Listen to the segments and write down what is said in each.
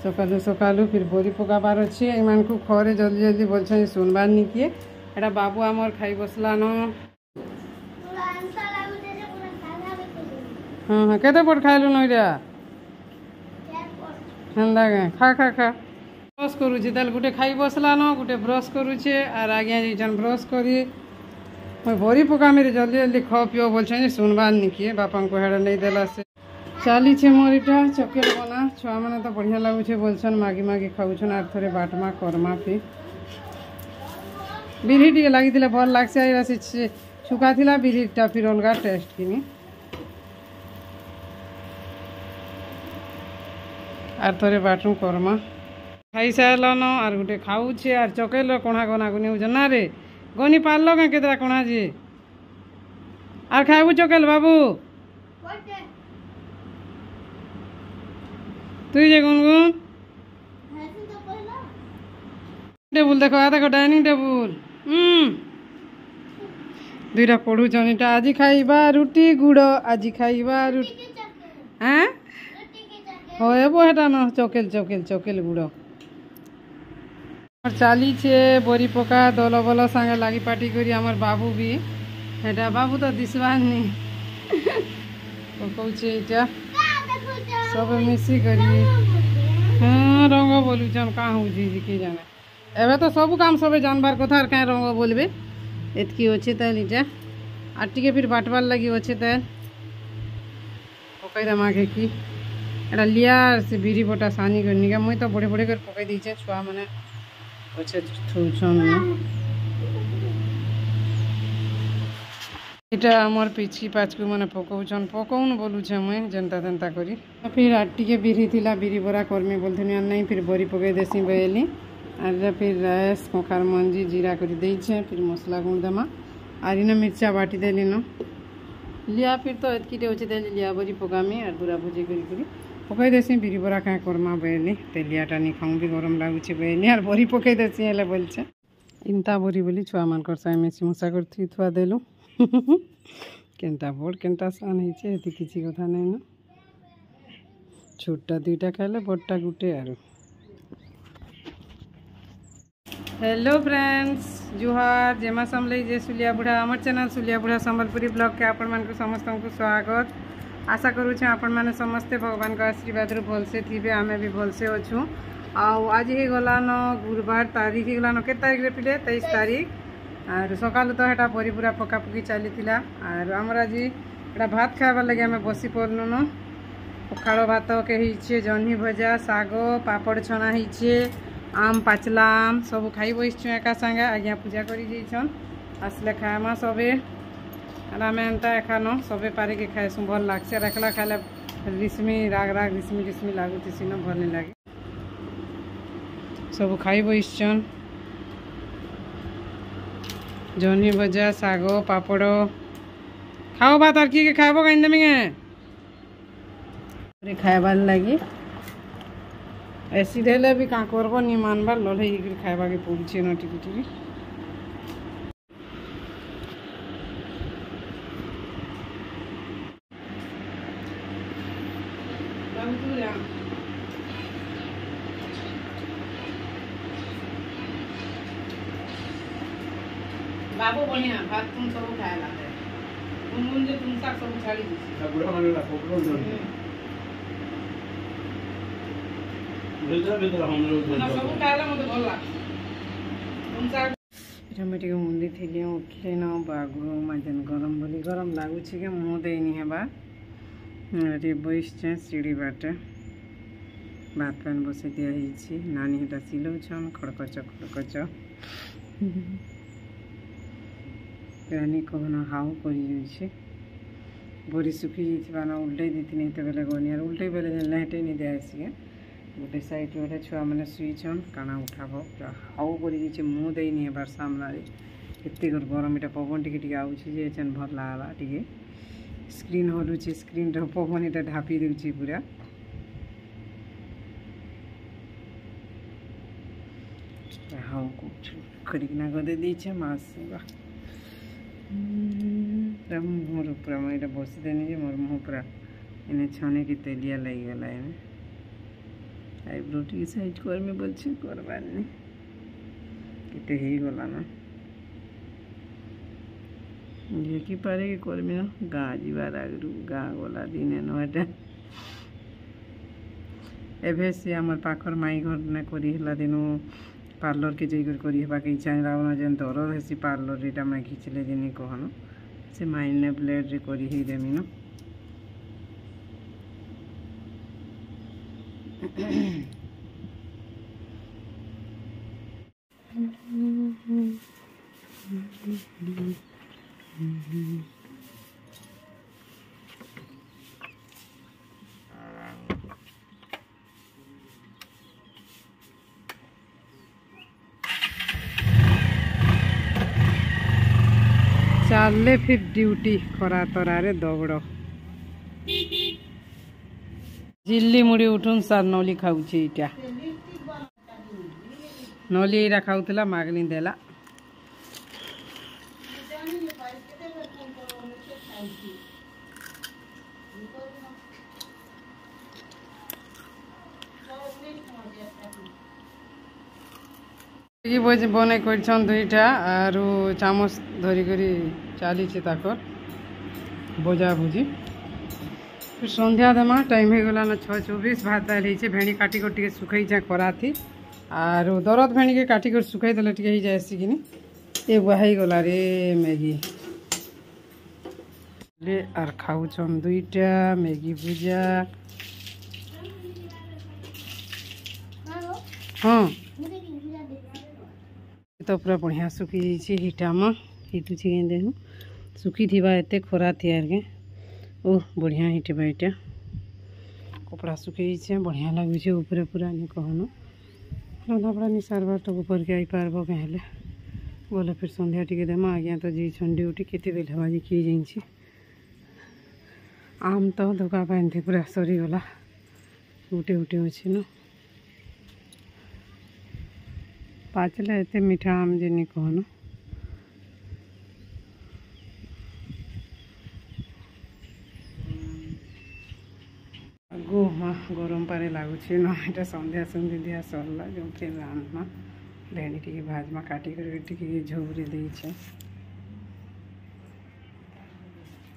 सकालू सकालू फिर बोरी पकाबार अच्छे एमान को खरे जल्दी जल्दी बोलछन सुनबार नहीं किए एटा बाबू आमर खाई बसलान। हाँ हाँ केते पट खाइलु नईरा हेन्दा खा खा खा ब्रश करुचे ताल गुटे खाई बसलान गुटे ब्रश करुचे आर आज्ञा जन ब्रश करी मैं बोरी पका मेरे जल्दी जल्दी खाओ पिओ बोलछन सुनबार नहीं किए बापा को हेड़ा नहीं देला से चली मोर इटा चकेल बना छुआ मैंने तो बढ़िया लगुचे बोलछन मागी मागी खाऊन आर थे बाटमा करमा फिर बिरी टे लगी भल लगे छुका थिला बिरीटा फिर अलग टेस्ट किनी आर थे बाटू करमा खाई सारलन आर गोटे खाऊे आर चकेल कणा कणा को नहीं ना रे गनी पार्ल क्या केतरा कणा जी आर खाऊ चकेल बाबू तुई जे गुनगुन टेबुल देखो आ देखो डाइनिंग टेबुल दुईटा पढ़ुचन इटा आज खाइबा रुटी गुड़ आज खाइबा रुटी हाँ हेबो हेटा न चकेल चकेल चकेल गुड़ चली बोरी पका दल बल सांगे लगी पार्टी करी आमर बाबू भी हेटा बाबू तो दिशवानी पकाउछे इटा सब मिसी करी हाँ रंग बोलुचन कहाँ हूँ कि जाने एवं तो सब काम सब जानबार कथा क्या रंग बोलबे एतकी अच्छे ताल इटा आर टिके फिर बाटबार लगी अच्छे ताल पकईदा मागे कि एटा लिया से बिरी बटा सानी करनी का मुई तो बड़े बड़े कर पकई दीचे छुआ मैंने अच्छे थुचन इटा आमर पिछकी पाचकू मैंने पकाउन पकाउन बोलुचे मुई जेनता तेनता करी फिर आर टिके बिरी थिला बिरी बरा करमी बोलथुनी नहीं फिर बोरी पकई देसी बेली आर फिर राइस कखार मंजी जीरा कर देछे फिर मसला गुण देमा आर इन मिर्चा बाटी देली न लिया फिर तो एतकी अच्छे देली लिया बोरी पकामी आर दूरा भुजी करी पकई देसी बिरी बरा क्या करमा बेली तेलियाटा नहीं खाऊँ भी गरम लगुचे बेली आर बोरी पकई देसी हेले बोलछे इनता बोरी बोली छुआ मानकर साई मेसी मुसा कर थुआ देलु केनटा बड़ केनटा सान होती ये किसी कथा नहीं ना छोटा दुईटा खाइले बड़टा गुटे आर हेलो फ्रेंड्स जुहार जेमा समले जे सुलिया बुढ़ा आमर चैनल सुलिया बुढ़ा संबलपुरी ब्लॉग के आपण मान समस्त को स्वागत आशा करुचे आपण मैंने समस्ते भगवान का आशीर्वाद भलसे थे आम भी भलसे अच्छू आज ही गलान गुरुवार तारीख ही गलान के तारीख रे पिले 23 तारीख आर सकाल तो हेटा बरी पूरा पकापकी चली आर आमर आज एटा भात खाइबार लगे आम बसी पड़लु न पखाड़ भात के होइछे जह्नी भजा साग पापड़ छना होइछे आम पाचला आम सब खाई बसचु एका संगे आज्ञा पूजा करी जाइछन आसले खाएमा सबे आर आम एंता एखान सबे पारिके खाएसु भल लागसे आर एकला खाइले रिस्मी राग राग रिस्मी रिस्मी लागुथि न भल नहीं लगे सब खाई बसचन जह्नी भजा साग पापड़ खाओ भात आर कि खाइब कहीं देमी खाइबार लगी एसिड हेले भी क्या करब नहीं मानबार लड़े खाइबा के पड़े न टिकी टिकी बाबू बढ़िया भात तुम सब खाएला गुनगुन जे तुम सब छाड़ी बुढ़ा माने ला पकड़ो टे मुंदी थी उठले न बागु मजन गरम बोली गरम लगुच के मुँह देनी हेबा बसचे सीढ़ी बाटे भात पान बसई दिखाई नानी हेटा सिलौछन खड़कच खड़कच रानी कहना हाउ कर बोरी सुखी जाना उल्टे दी बेले गनी आर उल्टे बेले हेटे नहीं दिया आसिके गोटे साइड रे छुआ मैंने शुईछन काना उठाब पूरा हाउ कर मुँह देनी हेबार सामना एत गरम इटा पवन टिके आउे भल लगा टे स्क्रीन हलुचे स्क्रीन पवन इटा ढापी दूची पूरा हाउ करना गदे दीचे मास मुँह पूरा मैं बसी देनी मोर मुँह पूरा इन्हें छाने की तेलिया लग गला इन्हें आईब्रो टी साइज करमी बोलछे करबार नहीं केते ही गला ना ये कि पारे कि करमी ना गाँ जीवार आगरू गाँ गला दिने नटा एभे से आमर पाखर माई घर ने करी हला दिनु पार्लर के जाइकर करी हेबा के इच्छा रावना जेन दरद हेसी पार्लर एटा मैं खिचले दिनी कहनो से माई ने ब्लेड रे करी ही देमी न चाले फिर ड्यूटी खरा तरारे दौड़ झिल्ली मुड़ी उठुन सार नौली खाऊचे इटा नौली एरा खाऊला मागनी देला बने कर दुईटा आरु चामच धरिक चली ताकर बजा भुजी फिर संध्या देमा टाइम हो गला 6:24 भात दाल हो भेणी काटिक टे सुखई खरा थी आरु दरद भेणी के काटिक सुखई देले टे हो जाए कि ये बहाई गला रे मैगी ले आर खाऊन दुईटा मैगी भुजा हाँ तो पूरा बढ़िया सुखी जाइए हिटा में हिटुची के देहूँ सुखी थी एत खरा थी आर के ओह बढ़िया हिटबा यहाँ कपड़ा सुखी जाइए बढ़िया लगुचे ऊपर पूरा नहीं कहनो रंधा पड़ा नहीं सारबार तो ऊपर के आई पार्ब कहले बोले फिर संध्या टी देमा आज्ञा तो जी ड्यूटी केते बेल हवा किए जाइए आम तो धोका पानी थी पूरा सरीगला उठे उठे अच्छे न पाचला एते मीठा आम जेनी कहनो गोमा गरम पानी लगुच न यहाँ संध्या सुंदी दिया सरला जो रान्मा भेणी टी भाजमा काटिक झौरी देछे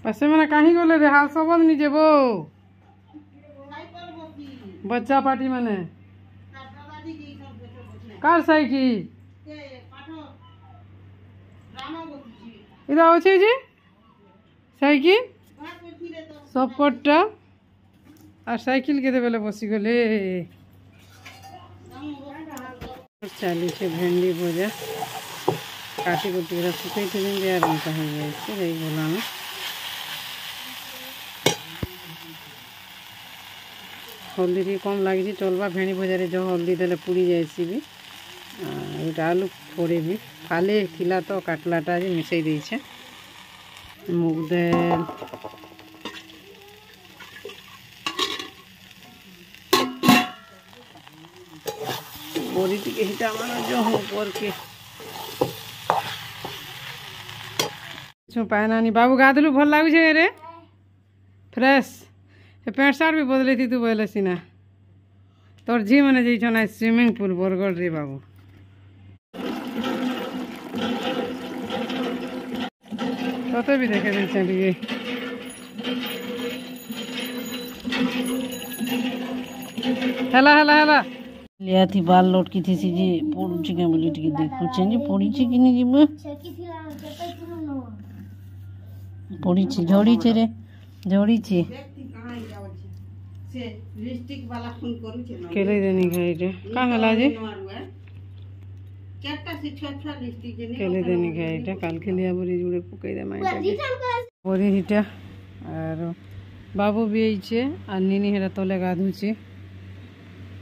पसे मैंने कहीं गले रे हाल सबन नहीं जेबो बच्चा पार्टी मैंने कार साइकिल इधर अच्छे जी साइकिल सब पट्टा और साइकिल के बेले बसी गले चली से भेंडी भजा काटी कुटी सुखई थी यार उनका हो जाए बोला ना हल्दी टी कम लगी चलवा भेणी भजा जो हल्दी देले पुड़ी जाए भी आलू फोड़े भी फाले थिला तो काटलाटा मिसई देछे मुग दाल बड़ी टी हिटा माना जो हो करके पानी बाबू गाधलु भल लगुचे रे फ्रेश पैंट सार्ट भी बदले थी तू बोले सीना तोर झी मैंने जाइए स्विमिंग पूल बरगढ़ रे बाबू तो भी देखे चलिए हेला हेला हेला लिया थी बाल लोट की थी सी जी पड़ुची के बोली टिके देखु चेंज पड़ीची कि नहीं जीव पड़ीची झड़ीचे रे झड़ीची केले देनी खाई का हला जे केले देनी खाई काल के लिए बोरी जुड़े पकई दे माई बोरी हिटा और बाबू भी आइछे आ निनी हेरा तले गाधुचे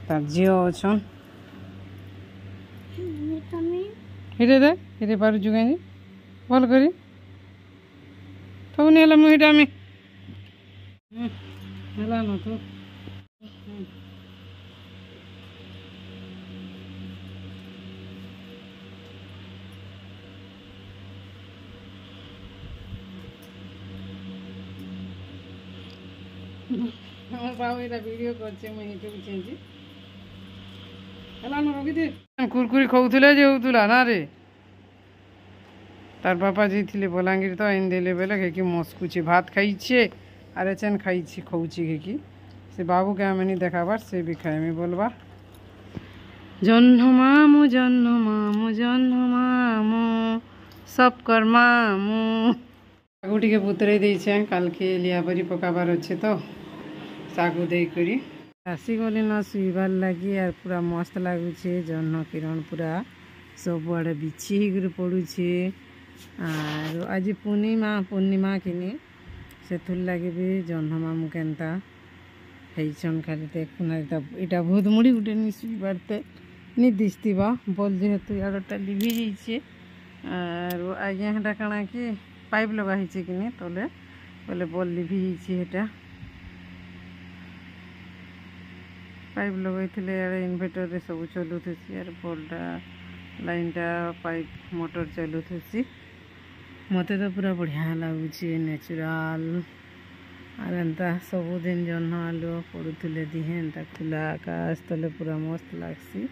तार झियो अछन हिरे दे हिरे पारु जुगे भल करी तब नहीं हला मुहिटा में हला न तो আমার বাবু এটা ভিডিও করছে মুই ইউটিউব চেঞ্জি कुरकुरी खाऊले जे होता ना रे तार बापा जाइए बलांगीर तो आईन देले बेले कि मस्कुचे भात खाइछे आर एचेन खाइछे खाऊची कि से बाबू के आम देखाबार से भी खाएमी बोलबा जन्म मामू सब कर मामू सागु टे बुतरे देछे काल के लिया परी पकाबार अच्छे तो सागु देकरी आसी गली न शुइबार लगी आर पूरा मस्त लगुचे जन्म किरण पूरा सब आड़े बिछी होकर पड़ुचे आर आज पूर्णिमा किनी से लगे भी जन्म मामू केनता हेचन खाली देखुना इटा भूत मुड़ी गुटे नि शुइबारते नि दिसतीबा बोल जेहेतु आगटा लिभि जाइए आर आज यहाँ काଣା कि पाइप लगा कि तले बोले बल लिभि जाइए पाइप लगे इनभर्टर सब चलुथी यार बल्टा लाइनटा पाइप मोटर चलुथी मत तो पूरा बढ़िया लगुचे नेचुराल आर एंता सबुदिन जन्म आलु पड़ुले दिहे एंता खुला आकाश तले पूरा मस्त लगसी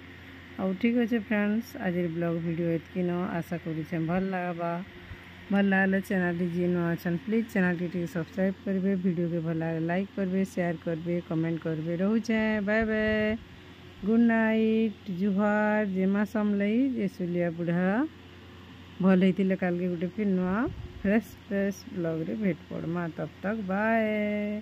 आउ ठीक अच्छे फ्रेंड्स आज ब्लॉग वीडियो एतकी न आशा करुचे भल लगले चैनल जी नुआ अच्छा प्लीज चैनल टी सब्सक्राइब करेंगे वीडियो के भल लाइक करेंगे शेयर करेंगे कमेंट करेंगे रोचे बाय बाय गुड नाइट जुहार जेमा समलई जे सुलिया बुढ़ा भल होते काल के गोटे फिर नुआ फ्रेश ब्लॉग रे भेट पड़मा तब तक बाय।